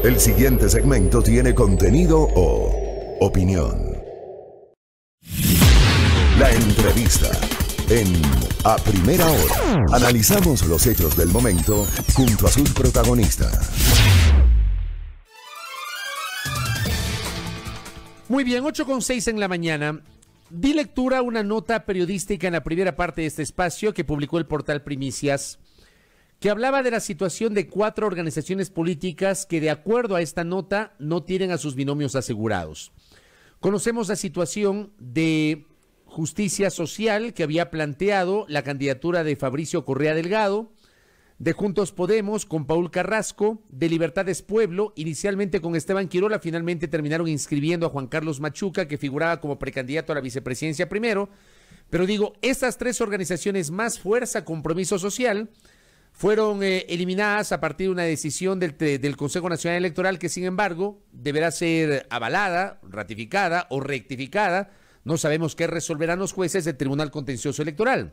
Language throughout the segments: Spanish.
El siguiente segmento tiene contenido o opinión. La entrevista en A Primera Hora. Analizamos los hechos del momento junto a sus protagonistas. Muy bien, 8:06 en la mañana. Di lectura a una nota periodística en la primera parte de este espacio que publicó el portal Primicias, que hablaba de la situación de 4 organizaciones políticas que, de acuerdo a esta nota, no tienen a sus binomios asegurados. Conocemos la situación de Justicia Social, que había planteado la candidatura de Fabricio Correa Delgado, de Juntos Podemos con Paul Carrasco, de Libertades Pueblo, inicialmente con Esteban Quirola, finalmente terminaron inscribiendo a Juan Carlos Machuca, que figuraba como precandidato a la vicepresidencia primero. Pero digo, estas 3 organizaciones más Fuerza, Compromiso Social fueron eliminadas a partir de una decisión del Consejo Nacional Electoral que, sin embargo, deberá ser avalada, ratificada o rectificada. No sabemos qué resolverán los jueces del Tribunal Contencioso Electoral.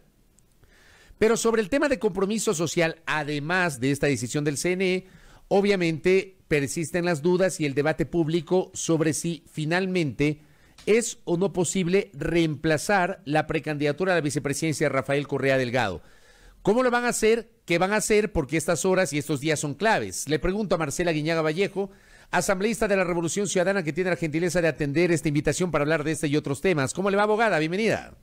Pero sobre el tema de Compromiso Social, además de esta decisión del CNE, obviamente persisten las dudas y el debate público sobre si finalmente es o no posible reemplazar la precandidatura a la vicepresidencia de Rafael Correa Delgado. ¿Cómo lo van a hacer? ¿Qué van a hacer? Porque estas horas y estos días son claves. Le pregunto a Marcela Guiñaga Vallejo, asambleísta de la Revolución Ciudadana, que tiene la gentileza de atender esta invitación para hablar de este y otros temas. ¿Cómo le va, abogada? Bienvenida.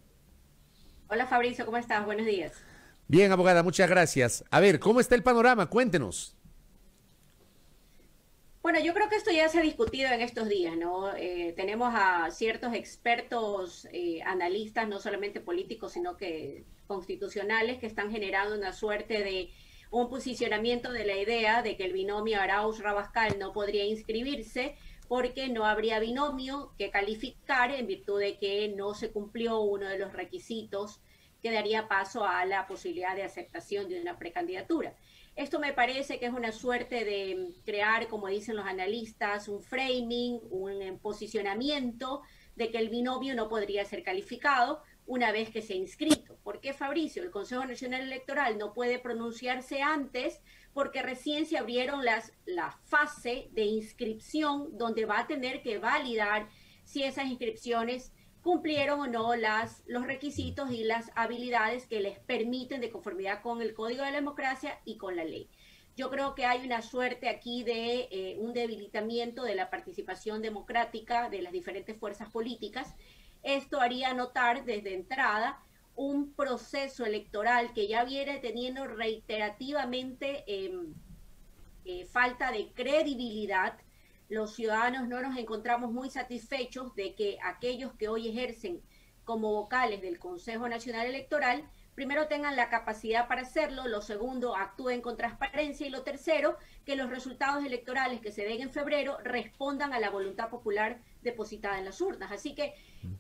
Hola, Fabricio, ¿cómo estás? Buenos días. Bien, abogada, muchas gracias. A ver, ¿cómo está el panorama? Cuéntenos. Bueno, yo creo que esto ya se ha discutido en estos días, ¿no? Tenemos a ciertos expertos, analistas, no solamente políticos, sino que constitucionales, que están generando una suerte de un posicionamiento de la idea de que el binomio Arauz-Rabascal no podría inscribirse porque no habría binomio que calificar en virtud de que no se cumplió uno de los requisitos que daría paso a la posibilidad de aceptación de una precandidatura. Esto me parece que es una suerte de crear, como dicen los analistas, un framing, un posicionamiento de que el binomio no podría ser calificado una vez que se ha inscrito. ¿Por qué, Fabricio? El Consejo Nacional Electoral no puede pronunciarse antes porque recién se abrieron la fase de inscripción donde va a tener que validar si esas inscripciones cumplieron o no los requisitos y las habilidades que les permiten, de conformidad con el Código de la Democracia y con la ley. Yo creo que hay una suerte aquí de un debilitamiento de la participación democrática de las diferentes fuerzas políticas. Esto haría notar desde entrada un proceso electoral que ya viene teniendo reiterativamente falta de credibilidad. Los ciudadanos no nos encontramos muy satisfechos de que aquellos que hoy ejercen como vocales del Consejo Nacional Electoral, primero tengan la capacidad para hacerlo, lo segundo, actúen con transparencia y lo tercero, que los resultados electorales que se den en febrero respondan a la voluntad popular depositada en las urnas. Así que,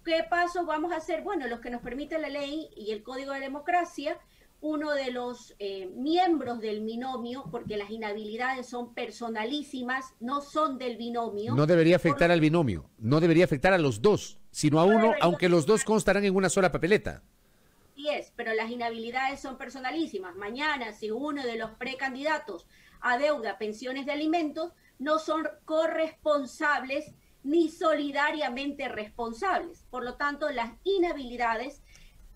¿qué pasos vamos a hacer? Bueno, los que nos permite la ley y el Código de Democracia. Uno de los miembros del binomio, porque las inhabilidades son personalísimas, no son del binomio. No debería afectar al binomio, no debería afectar a los dos, sino a uno, aunque los dos constarán en una sola papeleta. Sí es, pero las inhabilidades son personalísimas. Mañana, si uno de los precandidatos adeuda pensiones de alimentos, no son corresponsables ni solidariamente responsables. Por lo tanto, las inhabilidades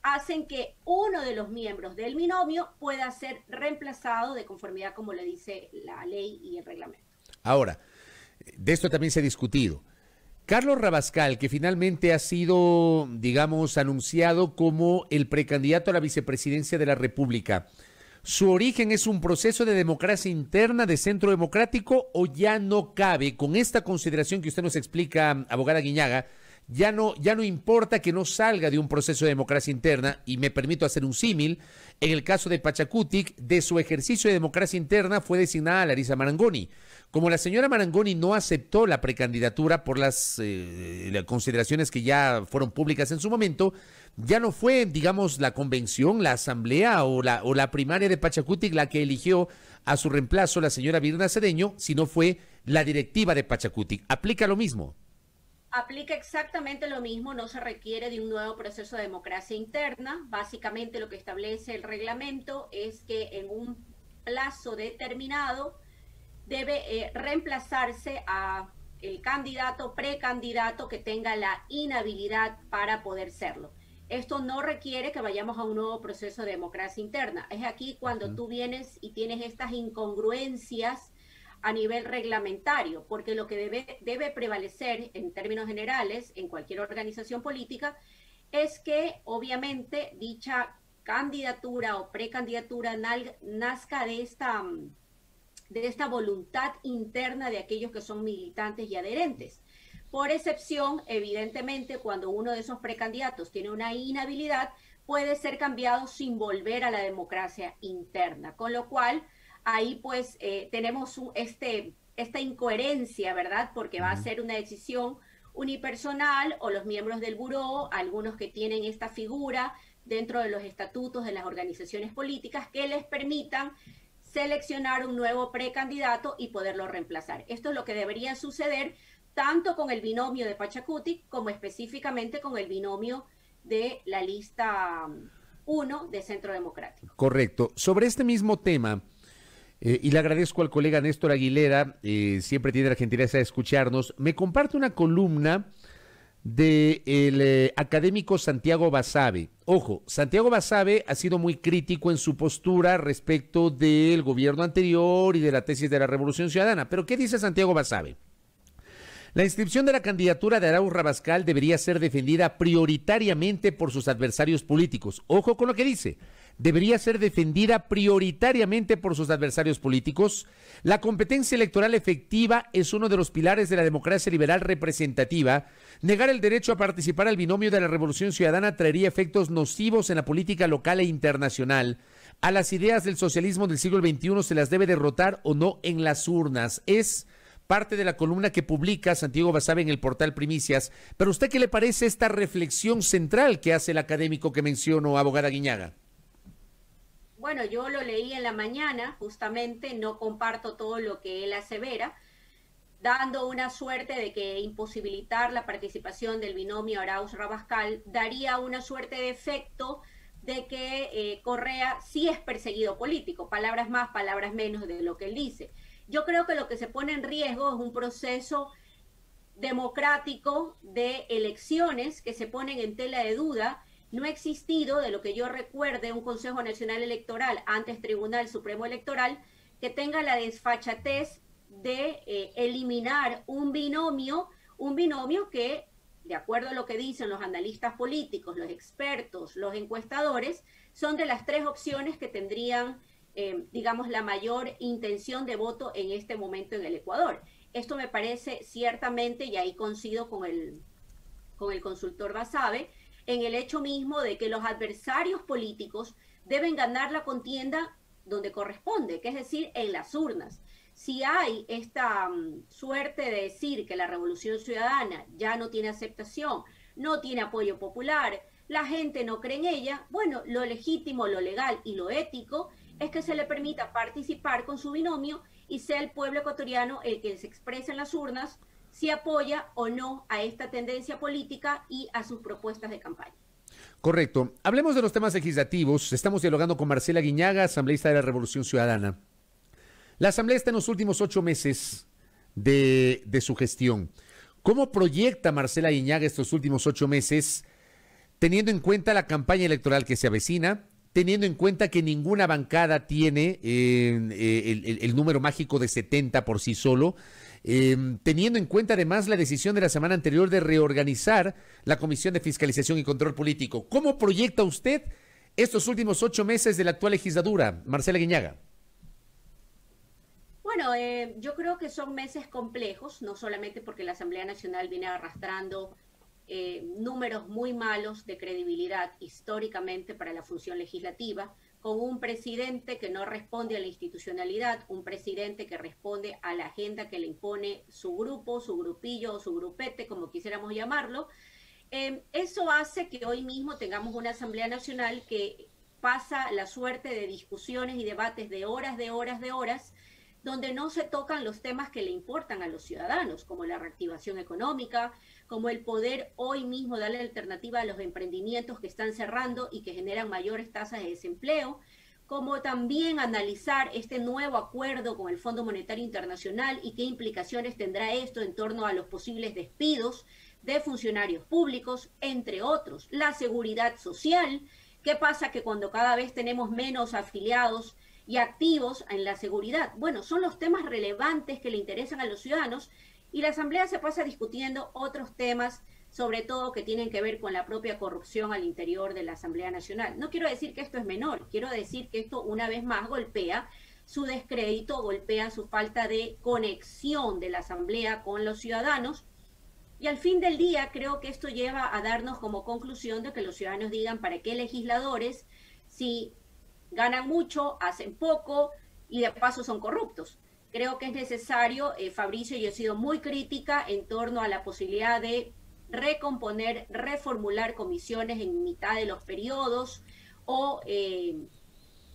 hacen que uno de los miembros del binomio pueda ser reemplazado de conformidad como le dice la ley y el reglamento. Ahora, de esto también se ha discutido. Carlos Rabascal, que finalmente ha sido, digamos, anunciado como el precandidato a la vicepresidencia de la República, ¿su origen es un proceso de democracia interna de Centro Democrático o ya no cabe, con esta consideración que usted nos explica, abogada Guiñaga, ya no importa que no salga de un proceso de democracia interna? Y me permito hacer un símil, en el caso de Pachacutic, de su ejercicio de democracia interna fue designada Larisa Marangoni. Como la señora Marangoni no aceptó la precandidatura por las consideraciones que ya fueron públicas en su momento, ya no fue, digamos, la convención, la asamblea o la primaria de Pachacutic la que eligió a su reemplazo, la señora Virna Cedeño, sino fue la directiva de Pachacutic. ¿Aplica lo mismo? Aplica exactamente lo mismo, no se requiere de un nuevo proceso de democracia interna. Básicamente lo que establece el reglamento es que en un plazo determinado debe reemplazarse a el candidato, precandidato que tenga la inhabilidad para poder serlo. Esto no requiere que vayamos a un nuevo proceso de democracia interna. Es aquí cuando tú vienes y tienes estas incongruencias a nivel reglamentario, porque lo que debe prevalecer en términos generales en cualquier organización política es que obviamente dicha candidatura o precandidatura nazca de esta voluntad interna de aquellos que son militantes y adherentes. Por excepción, evidentemente, cuando uno de esos precandidatos tiene una inhabilidad, puede ser cambiado sin volver a la democracia interna. Con lo cual, ahí pues tenemos esta incoherencia, ¿verdad? Porque va a ser una decisión unipersonal o los miembros del buró, algunos que tienen esta figura dentro de los estatutos de las organizaciones políticas que les permitan seleccionar un nuevo precandidato y poderlo reemplazar. Esto es lo que debería suceder tanto con el binomio de Pachacutic como específicamente con el binomio de la lista 1 de Centro Democrático. Correcto. Sobre este mismo tema, y le agradezco al colega Néstor Aguilera, siempre tiene la gentileza de escucharnos, me comparte una columna del académico Santiago Basabe. Ojo, Santiago Basabe ha sido muy crítico en su postura respecto del gobierno anterior y de la tesis de la Revolución Ciudadana. Pero ¿qué dice Santiago Basabe? La inscripción de la candidatura de Arauz Rabascal debería ser defendida prioritariamente por sus adversarios políticos. Ojo con lo que dice. Debería ser defendida prioritariamente por sus adversarios políticos. La competencia electoral efectiva es uno de los pilares de la democracia liberal representativa. Negar el derecho a participar al binomio de la Revolución Ciudadana traería efectos nocivos en la política local e internacional. A las ideas del socialismo del siglo XXI se las debe derrotar o no en las urnas. Es parte de la columna que publica Santiago Basabe en el portal Primicias. Pero ¿a usted qué le parece esta reflexión central que hace el académico que mencionó, abogada Guiñaga? Bueno, yo lo leí en la mañana, justamente, no comparto todo lo que él asevera, dando una suerte de que imposibilitar la participación del binomio Arauz-Rabascal daría una suerte de efecto de que Correa sí es perseguido político, palabras más, palabras menos de lo que él dice. Yo creo que lo que se pone en riesgo es un proceso democrático de elecciones que se ponen en tela de duda. No ha existido, de lo que yo recuerde, un Consejo Nacional Electoral, antes Tribunal Supremo Electoral, que tenga la desfachatez de eliminar un binomio que, de acuerdo a lo que dicen los analistas políticos, los expertos, los encuestadores, son de las tres opciones que tendrían digamos, la mayor intención de voto en este momento en el Ecuador. Esto me parece ciertamente, y ahí coincido con el consultor Basabe, en el hecho mismo de que los adversarios políticos deben ganar la contienda donde corresponde, que es decir, en las urnas. Si hay esta suerte de decir que la Revolución Ciudadana ya no tiene aceptación, no tiene apoyo popular, la gente no cree en ella, bueno, lo legítimo, lo legal y lo ético es que se le permita participar con su binomio y sea el pueblo ecuatoriano el que se exprese en las urnas si apoya o no a esta tendencia política y a sus propuestas de campaña. Correcto. Hablemos de los temas legislativos. Estamos dialogando con Marcela Guiñaga, asambleísta de la Revolución Ciudadana. La asamblea está en los últimos 8 meses de su gestión. ¿Cómo proyecta Marcela Guiñaga estos últimos 8 meses, teniendo en cuenta la campaña electoral que se avecina, teniendo en cuenta que ninguna bancada tiene el número mágico de 70 por sí solo, teniendo en cuenta además la decisión de la semana anterior de reorganizar la Comisión de Fiscalización y Control Político? ¿Cómo proyecta usted estos últimos 8 meses de la actual legislatura, Marcela Guiñaga? Bueno, yo creo que son meses complejos, no solamente porque la Asamblea Nacional viene arrastrando números muy malos de credibilidad históricamente para la función legislativa, con un presidente que no responde a la institucionalidad, un presidente que responde a la agenda que le impone su grupo, su grupillo o su grupete, como quisiéramos llamarlo. Eso hace que hoy mismo tengamos una Asamblea Nacional que pasa la suerte de discusiones y debates de horas, donde no se tocan los temas que le importan a los ciudadanos, como la reactivación económica, como el poder hoy mismo darle alternativa a los emprendimientos que están cerrando y que generan mayores tasas de desempleo, como también analizar este nuevo acuerdo con el Fondo Monetario Internacional y qué implicaciones tendrá esto en torno a los posibles despidos de funcionarios públicos, entre otros. La seguridad social, ¿qué pasa que cuando cada vez tenemos menos afiliados y activos en la seguridad? Bueno, son los temas relevantes que le interesan a los ciudadanos y la Asamblea se pasa discutiendo otros temas, sobre todo que tienen que ver con la propia corrupción al interior de la Asamblea Nacional. No quiero decir que esto es menor, quiero decir que esto una vez más golpea su descrédito, golpea su falta de conexión de la Asamblea con los ciudadanos, y al fin del día creo que esto lleva a darnos como conclusión de que los ciudadanos digan para qué legisladores si ganan mucho, hacen poco y de paso son corruptos. Creo que es necesario, Fabricio, yo he sido muy crítica en torno a la posibilidad de recomponer, reformular comisiones en mitad de los periodos o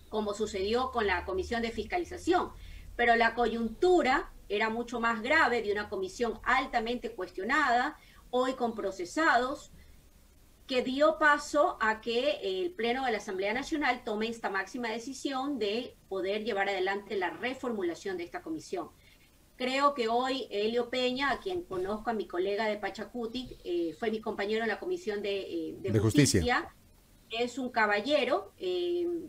como sucedió con la Comisión de Fiscalización. Pero la coyuntura era mucho más grave de una comisión altamente cuestionada, hoy con procesados, que dio paso a que el Pleno de la Asamblea Nacional tome esta máxima decisión de poder llevar adelante la reformulación de esta comisión. Creo que hoy Helio Peña, a quien conozco, a mi colega de Pachacutic, fue mi compañero en la Comisión de Justicia, es un caballero,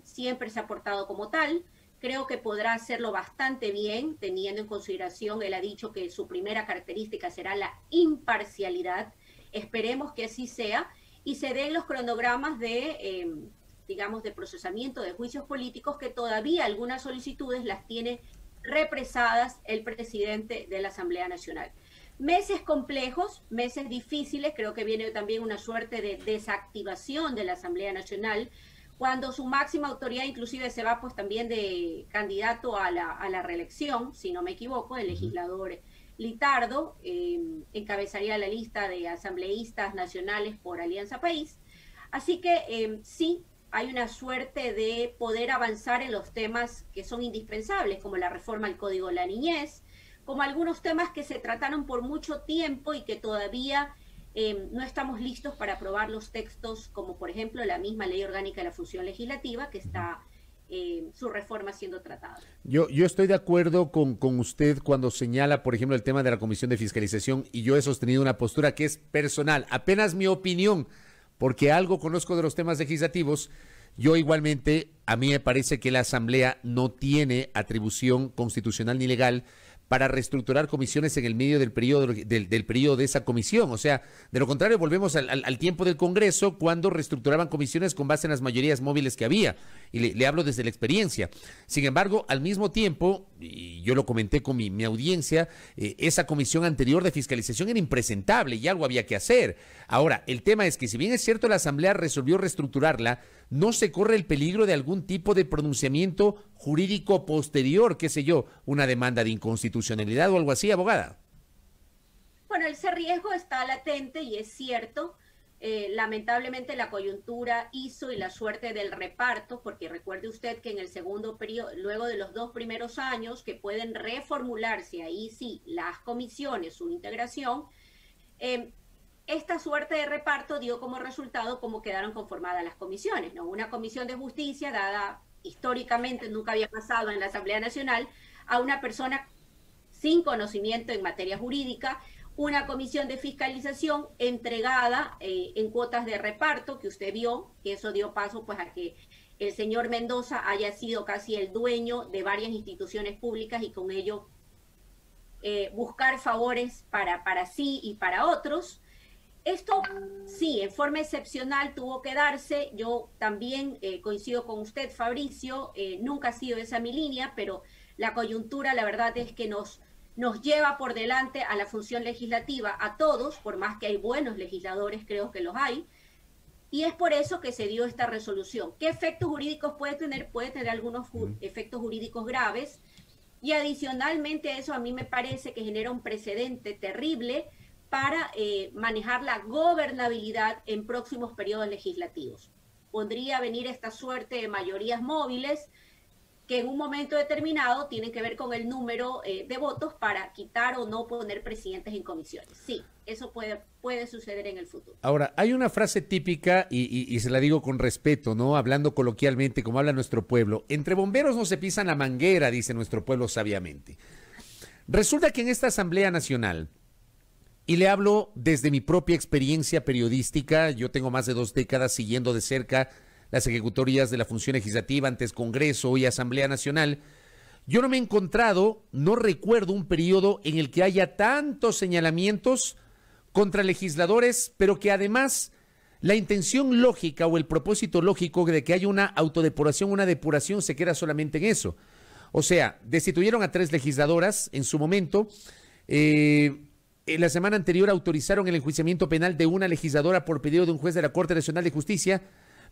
siempre se ha portado como tal. Creo que podrá hacerlo bastante bien, teniendo en consideración, él ha dicho que su primera característica será la imparcialidad. Esperemos que así sea y se den los cronogramas de, digamos, de procesamiento de juicios políticos, que todavía algunas solicitudes las tiene represadas el presidente de la Asamblea Nacional. Meses complejos, meses difíciles, creo que viene también una suerte de desactivación de la Asamblea Nacional, cuando su máxima autoridad inclusive se va pues también de candidato a la reelección, si no me equivoco, el legislador Litardo encabezaría la lista de asambleístas nacionales por Alianza País. Así que sí, hay una suerte de poder avanzar en los temas que son indispensables, como la reforma al Código de la Niñez, como algunos temas que se trataron por mucho tiempo y que todavía no estamos listos para aprobar los textos, como por ejemplo la misma Ley Orgánica de la Función Legislativa, que está su reforma siendo tratada. Yo estoy de acuerdo con usted cuando señala, por ejemplo, el tema de la Comisión de Fiscalización, y yo he sostenido una postura que es personal, apenas mi opinión, porque algo conozco de los temas legislativos. Yo igualmente, a mí me parece que la Asamblea no tiene atribución constitucional ni legal para reestructurar comisiones en el medio del periodo de esa comisión. O sea, de lo contrario, volvemos al tiempo del Congreso, cuando reestructuraban comisiones con base en las mayorías móviles que había. Y le hablo desde la experiencia. Sin embargo, al mismo tiempo, y yo lo comenté con mi audiencia, esa comisión anterior de fiscalización era impresentable y algo había que hacer. Ahora, el tema es que si bien es cierto la Asamblea resolvió reestructurarla, no se corre el peligro de algún tipo de pronunciamiento jurídico posterior, qué sé yo, una demanda de inconstitucionalidad o algo así, abogada. Bueno, ese riesgo está latente y es cierto. Lamentablemente la coyuntura hizo y la suerte del reparto, porque recuerde usted que en el segundo periodo, luego de los 2 primeros años que pueden reformularse, ahí sí, las comisiones, su integración, esta suerte de reparto dio como resultado cómo quedaron conformadas las comisiones, ¿no? Una comisión de justicia dada históricamente, nunca había pasado en la Asamblea Nacional, a una persona sin conocimiento en materia jurídica, una comisión de fiscalización entregada en cuotas de reparto, que usted vio, que eso dio paso pues a que el señor Mendoza haya sido casi el dueño de varias instituciones públicas y con ello buscar favores para sí y para otros. Esto sí, en forma excepcional tuvo que darse. Yo también coincido con usted, Fabricio, nunca ha sido esa mi línea, pero la coyuntura la verdad es que nos lleva por delante a la función legislativa, a todos, por más que hay buenos legisladores, creo que los hay, y es por eso que se dio esta resolución. ¿Qué efectos jurídicos puede tener? Puede tener algunos efectos jurídicos graves, y adicionalmente a eso a mí me parece que genera un precedente terrible para manejar la gobernabilidad en próximos periodos legislativos. Podría venir esta suerte de mayorías móviles que en un momento determinado tienen que ver con el número de votos para quitar o no poner presidentes en comisiones. Sí, eso puede suceder en el futuro. Ahora, hay una frase típica, y se la digo con respeto, ¿no? Hablando coloquialmente, como habla nuestro pueblo, entre bomberos no se pisan la manguera, dice nuestro pueblo sabiamente. Resulta que en esta Asamblea Nacional, y le hablo desde mi propia experiencia periodística, yo tengo más de 2 décadas siguiendo de cerca las ejecutorias de la función legislativa, antes Congreso y Asamblea Nacional, yo no me he encontrado, no recuerdo un periodo en el que haya tantos señalamientos contra legisladores, pero que además la intención lógica o el propósito lógico de que haya una autodepuración, una depuración, se queda solamente en eso. O sea, destituyeron a 3 legisladoras en su momento. En la semana anterior autorizaron el enjuiciamiento penal de una legisladora por pedido de un juez de la Corte Nacional de Justicia.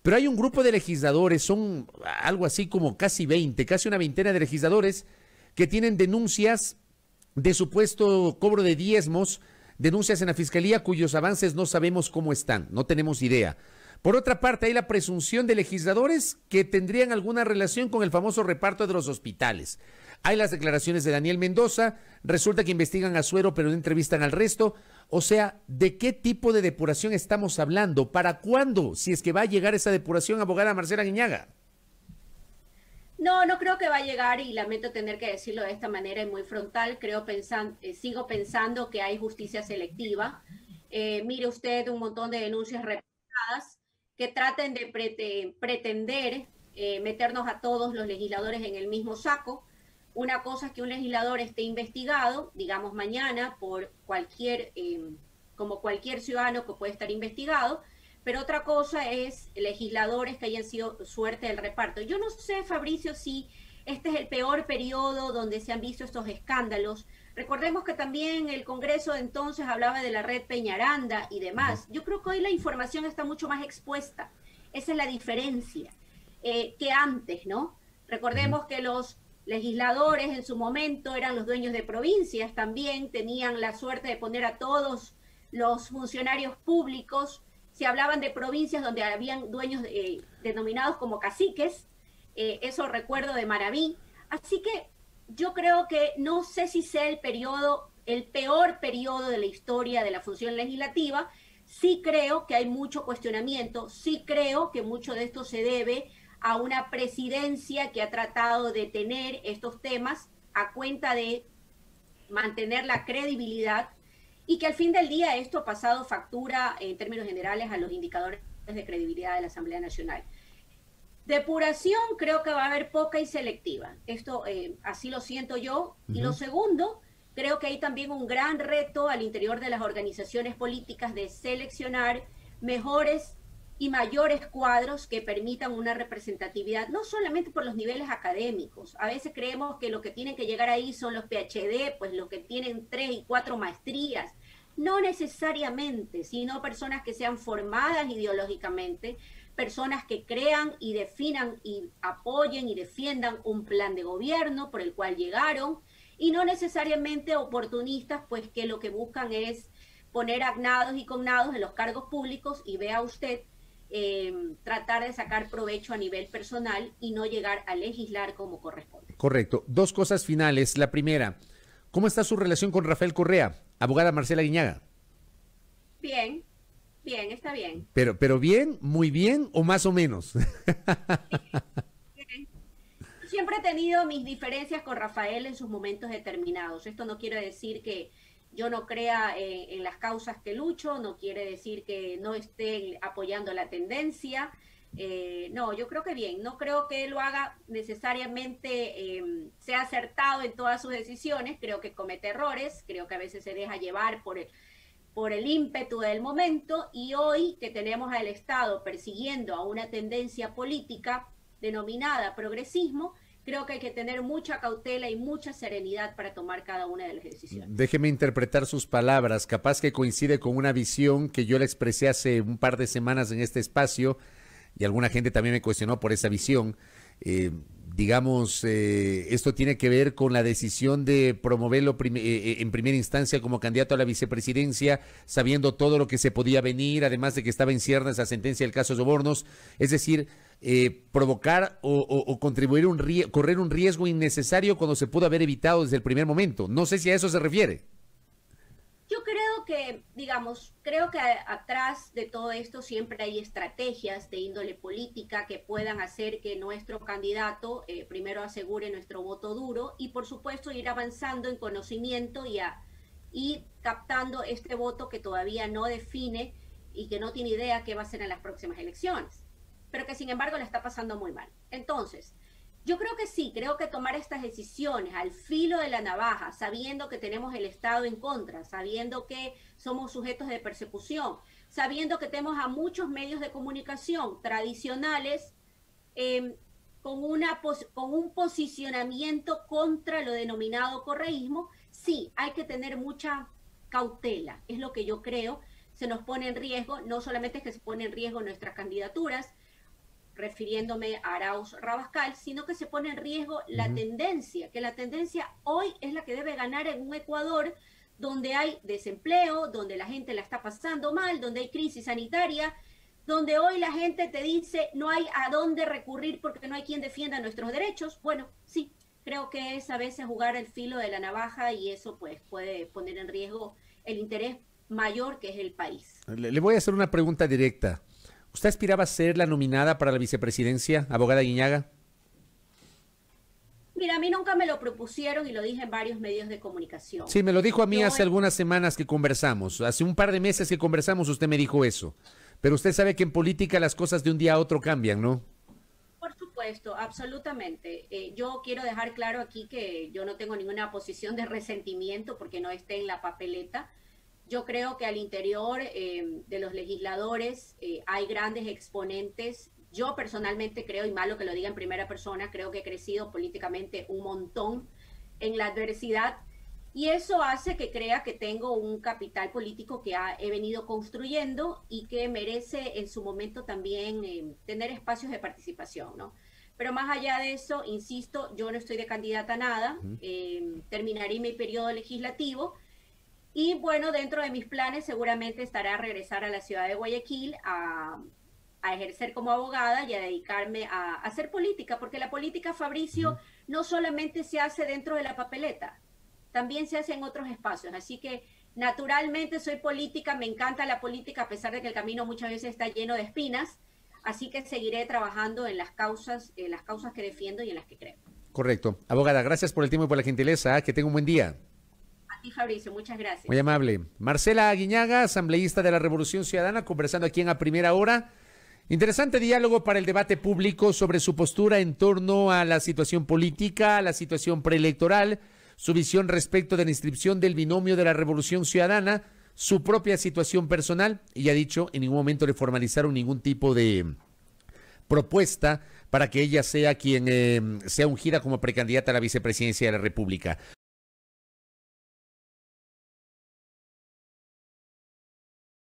Pero hay un grupo de legisladores, son algo así como casi 20, casi una veintena de legisladores que tienen denuncias de supuesto cobro de diezmos, denuncias en la Fiscalía cuyos avances no sabemos cómo están, no tenemos idea. Por otra parte, hay la presunción de legisladores que tendrían alguna relación con el famoso reparto de los hospitales. Hay las declaraciones de Daniel Mendoza, resulta que investigan a Suero pero no entrevistan al resto. O sea, ¿de qué tipo de depuración estamos hablando? ¿Para cuándo? Si es que va a llegar esa depuración, abogada Marcela Guiñaga. No, no creo que va a llegar, y lamento tener que decirlo de esta manera y muy frontal. Sigo pensando que hay justicia selectiva. Mire usted un montón de denuncias repetidas que traten de pretender meternos a todos los legisladores en el mismo saco. Una cosa es que un legislador esté investigado, digamos mañana, por como cualquier ciudadano que puede estar investigado, pero otra cosa es legisladores que hayan sido suerte del reparto. Yo no sé, Fabricio, si este es el peor periodo donde se han visto estos escándalos. Recordemos que también el Congreso de entonces hablaba de la red Peñaranda y demás. Yo creo que hoy la información está mucho más expuesta. Esa es la diferencia que antes, ¿no? Recordemos que los legisladores en su momento eran los dueños de provincias, también tenían la suerte de poner a todos los funcionarios públicos. Se hablaban de provincias donde habían dueños denominados como caciques, eso recuerdo de Maraví. Así que yo creo que no sé si sea el peor periodo de la historia de la función legislativa. Sí creo que hay mucho cuestionamiento, sí creo que mucho de esto se debe a una presidencia que ha tratado de tener estos temas a cuenta de mantener la credibilidad, y que al fin del día esto ha pasado factura en términos generales a los indicadores de credibilidad de la Asamblea Nacional. Depuración creo que va a haber poca y selectiva. Esto así lo siento yo. Y lo segundo, creo que hay también un gran reto al interior de las organizaciones políticas de seleccionar mejores y mayores cuadros que permitan una representatividad, no solamente por los niveles académicos. A veces creemos que lo que tienen que llegar ahí son los PhD, pues los que tienen 3 y 4 maestrías. No necesariamente, sino personas que sean formadas ideológicamente, personas que crean y definan y apoyen y defiendan un plan de gobierno por el cual llegaron, y no necesariamente oportunistas, pues que lo que buscan es poner agnados y cognados en los cargos públicos, y vea usted, tratar de sacar provecho a nivel personal y no llegar a legislar como corresponde. Correcto. 2 cosas finales. La primera, ¿cómo está su relación con Rafael Correa, abogada Marcela Guiñaga? Bien, está bien. Pero bien, muy bien o más o menos. Bien. Siempre he tenido mis diferencias con Rafael en sus momentos determinados. Esto no quiere decir que yo no crea en las causas que lucho, no quiere decir que no esté apoyando la tendencia. No, yo creo que bien. No creo que él lo haga necesariamente, sea acertado en todas sus decisiones. Creo que comete errores, creo que a veces se deja llevar por el ímpetu del momento, y hoy que tenemos al Estado persiguiendo a una tendencia política denominada progresismo, creo que hay que tener mucha cautela y mucha serenidad para tomar cada una de las decisiones. Déjeme interpretar sus palabras, capaz que coincide con una visión que yo le expresé hace un par de semanas en este espacio, y alguna gente también me cuestionó por esa visión. digamos, esto tiene que ver con la decisión de promoverlo en primera instancia como candidato a la vicepresidencia, sabiendo todo lo que se podía venir, además de que estaba en ciernes la sentencia del caso Sobornos, es decir, provocar o contribuir correr un riesgo innecesario cuando se pudo haber evitado desde el primer momento. No sé si a eso se refiere. Yo creo que, digamos, creo que atrás de todo esto siempre hay estrategias de índole política que puedan hacer que nuestro candidato primero asegure nuestro voto duro y, por supuesto, ir avanzando en conocimiento y captando este voto que todavía no define y que no tiene idea qué va a hacer en las próximas elecciones, pero que, sin embargo, le está pasando muy mal. Entonces, yo creo que sí, creo que tomar estas decisiones al filo de la navaja, sabiendo que tenemos el Estado en contra, sabiendo que somos sujetos de persecución, sabiendo que tenemos a muchos medios de comunicación tradicionales con un posicionamiento contra lo denominado correísmo, sí, hay que tener mucha cautela, es lo que yo creo, se nos pone en riesgo, no solamente es que se pone en riesgo nuestras candidaturas, refiriéndome a Arauz Rabascal, sino que se pone en riesgo la tendencia, que la tendencia hoy es la que debe ganar en un Ecuador donde hay desempleo, donde la gente la está pasando mal, donde hay crisis sanitaria, donde hoy la gente te dice no hay a dónde recurrir porque no hay quien defienda nuestros derechos. Bueno, sí, creo que es a veces jugar el filo de la navaja y eso pues puede poner en riesgo el interés mayor que es el país. Le voy a hacer una pregunta directa. ¿Usted aspiraba a ser la nominada para la vicepresidencia, abogada Aguiñaga? Mira, a mí nunca me lo propusieron y lo dije en varios medios de comunicación. Sí, me lo dijo a mí hace algunas semanas que conversamos. Hace un par de meses que conversamos usted me dijo eso. Pero usted sabe que en política las cosas de un día a otro cambian, ¿no? Por supuesto, absolutamente. Yo quiero dejar claro aquí que yo no tengo ninguna posición de resentimiento porque no esté en la papeleta. Yo creo que al interior de los legisladores hay grandes exponentes. Yo personalmente creo, y malo que lo diga en primera persona, creo que he crecido políticamente un montón en la adversidad y eso hace que crea que tengo un capital político que he venido construyendo y que merece en su momento también tener espacios de participación, ¿no? Pero más allá de eso, insisto, yo no estoy de candidata a nada, terminaré mi periodo legislativo. Y bueno, dentro de mis planes seguramente estará regresar a la ciudad de Guayaquil a ejercer como abogada y a dedicarme a hacer política, porque la política, Fabricio, no solamente se hace dentro de la papeleta, también se hace en otros espacios. Así que naturalmente soy política, me encanta la política, a pesar de que el camino muchas veces está lleno de espinas, así que seguiré trabajando en las causas que defiendo y en las que creo. Correcto. Abogada, gracias por el tiempo y por la gentileza. Que tenga un buen día. Fabricio, muchas gracias. Muy amable. Marcela Aguiñaga, asambleísta de la Revolución Ciudadana, conversando aquí en A Primera Hora. Interesante diálogo para el debate público sobre su postura en torno a la situación política, a la situación preelectoral, su visión respecto de la inscripción del binomio de la Revolución Ciudadana, su propia situación personal, y ha dicho en ningún momento le formalizaron ningún tipo de propuesta para que ella sea quien sea ungida como precandidata a la vicepresidencia de la República.